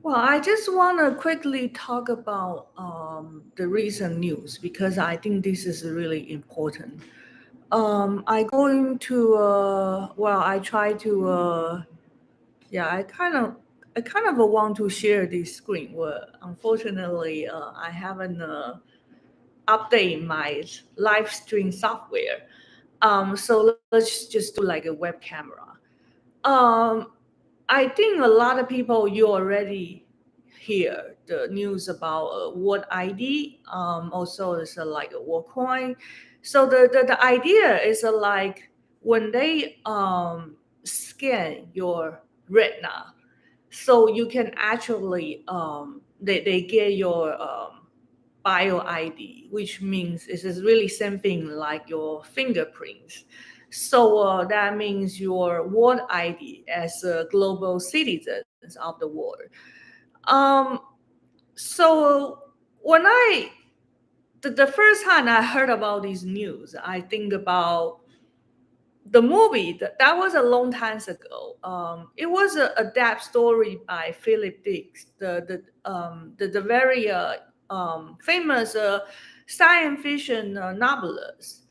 Well, I just want to quickly talk about the recent news because I think this is really important. I going to I try to yeah, I kind of want to share this screen. Well, unfortunately, I haven't update my live stream software. So let's just do like a web camera. Um, I think a lot of people you already hear the news about what ID. Also, it's like a WorldCoin. So the idea is like when they scan your retina, so you can actually they get your bio ID, which means this is really something like your fingerprints. So that means your world ID as a global citizens of the world. Um, so when the first time I heard about this news, I think about the movie that was a long time ago. It was a adapt story by Philip Dick, the very famous science fiction novelist.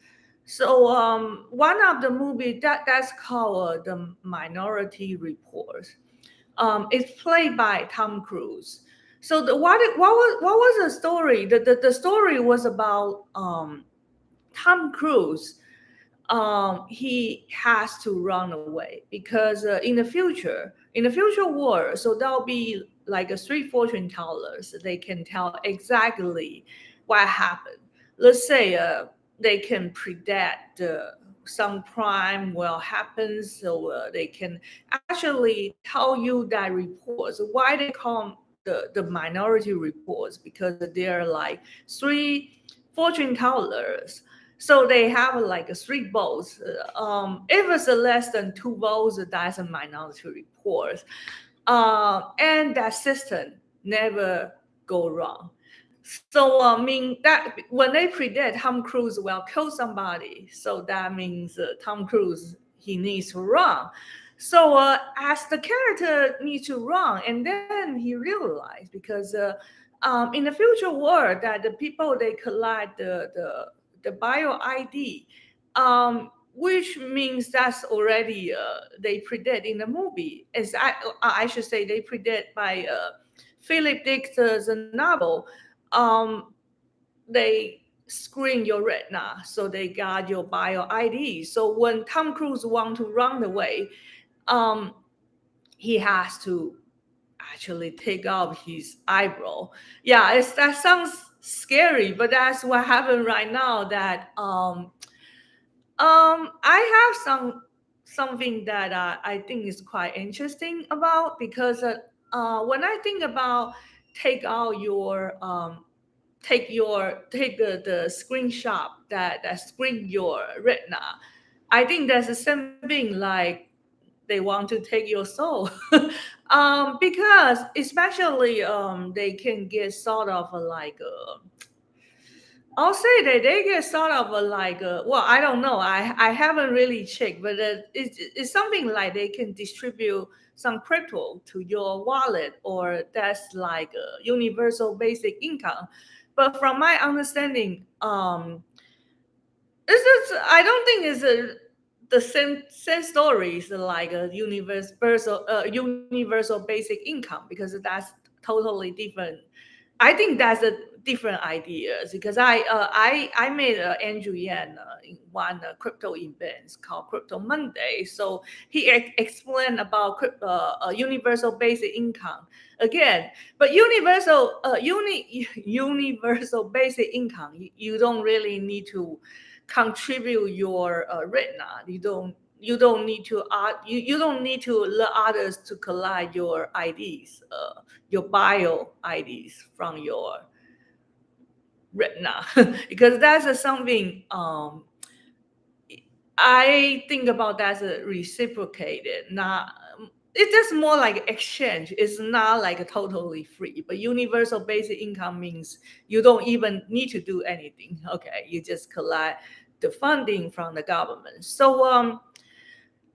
So one of the movie that's called the Minority Report. It's played by Tom Cruise. So what was the story? The story was about Tom Cruise. He has to run away because in the future world, so there'll be like a three fortune tellers. They can tell exactly what happened. Let's say they can predict some crime will happen, so they can actually tell you that reports. Why they call the minority reports? Because they're like three fortune tellers, so they have like a three votes. If it's less than two votes, that's a minority report. And that system never go wrong. So I mean that when they predict Tom Cruise will kill somebody, so that means Tom Cruise he needs to run. So as the character needs to run, and then he realized because in the future world that the people they collect the bio ID, which means that's already they predict in the movie. As I should say they predict by Philip Dick's novel. Um, they screen your retina, so they got your bio ID. So when Tom Cruise want to run away, um, he has to actually take off his eyebrow. Yeah, that sounds scary, but that's what happened right now. That I have something that I think is quite interesting about because when I think about take out your take the screenshot that screen your retina, I think there's a something like they want to take your soul. Because especially they can get sort of like I'll say that they get sort of like well, I don't know. I haven't really checked, but it's something like they can distribute some crypto to your wallet, or that's like a universal basic income. But from my understanding, this is I don't think it's the same stories like a universal basic income, because that's totally different. I think that's a different ideas because I made Andrew Yan in one crypto event called Crypto Monday. So he explained about universal basic income again, but universal basic income, you don't really need to contribute your retina. You don't need to you don't need to let others to collect your IDs, your bio IDs from your retina. Because that's something I think about that's a reciprocated, not it's just more like exchange. It's not like a totally free. But universal basic income means you don't even need to do anything. Okay, you just collect the funding from the government. So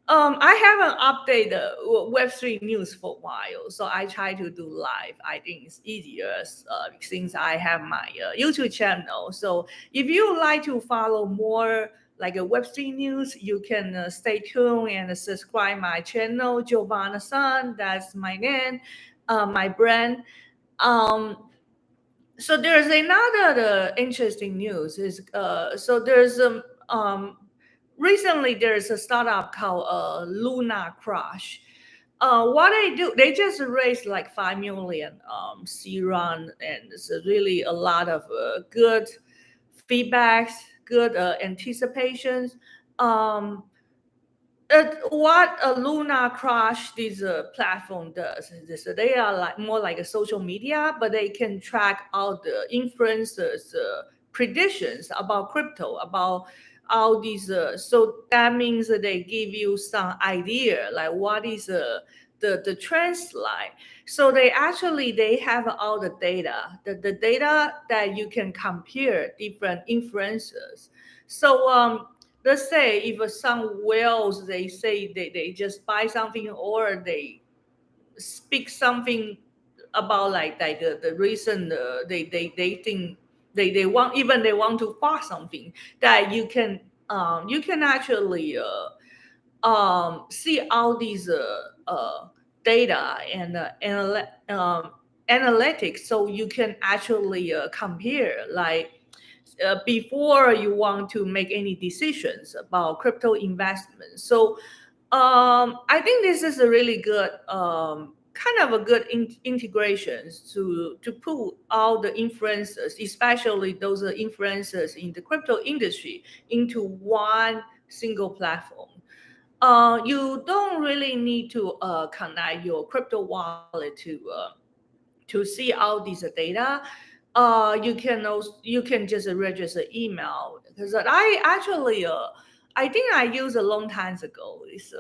I haven't updated Web3 news for a while, so I try to do live. I think it's easier since I have my YouTube channel. So if you like to follow more like a Web3 news, you can stay tuned and subscribe my channel, Giovanna San. That's my name, my brand. So there's another interesting news is so there's recently there's a startup called LunarCrush. What they do, they just raised like 5 million C round, and it's really a lot of good feedbacks, good anticipations. Um, what a LunarCrush this platform does is this, they are like more like a social media, but they can track all the influencers predictions about crypto, about all these so that means that they give you some idea like what is the trends like. So they have all the data, the data that you can compare different influencers. So let's say if some whales they say they just buy something or they speak something about like the reason they think they want, even they want to buy something, that you can actually see all these data and analytics, so you can actually compare like before you want to make any decisions about crypto investment. So I think this is a really good kind of a good integrations to put all the influencers, especially those influencers in the crypto industry, into one single platform. You don't really need to connect your crypto wallet to see all these data. You can just register email, because I actually I think I used a long time ago. It's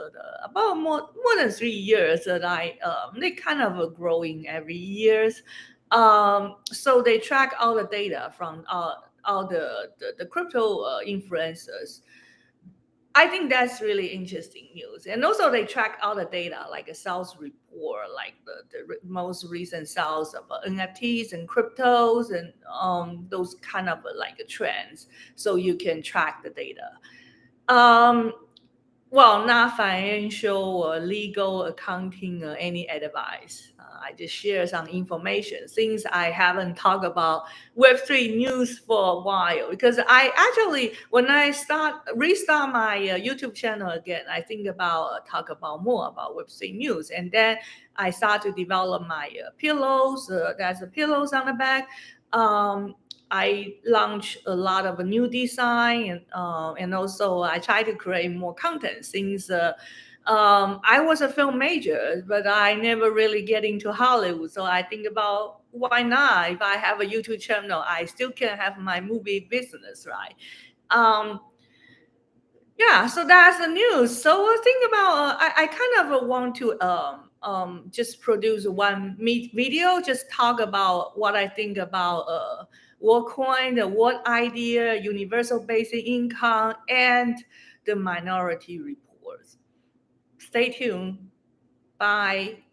about more than 3 years that I they kind of growing every years. So they track all the data from all the crypto influencers. I think that's really interesting news. And also they track all the data, like a sales report, like the most recent sales of NFTs and cryptos and those kind of like trends. So you can track the data. Um, well, not financial or legal, accounting, or any advice. I just share some information since I haven't talked about Web3 news for a while. Because I actually, when I restart my YouTube channel again, I think about talk about more about Web3 news, and then I start to develop my pillows. There's a pillows on the back. I launch a lot of new design, and also I try to create more content since I was a film major, but I never really get into Hollywood. So I think about why not? If I have a YouTube channel, I still can have my movie business, right? Um, yeah, so that's the news. So think about I kind of want to just produce one video, just talk about what I think about WorldCoin, the World Idea, Universal Basic Income, and the Minority Reports. Stay tuned. Bye.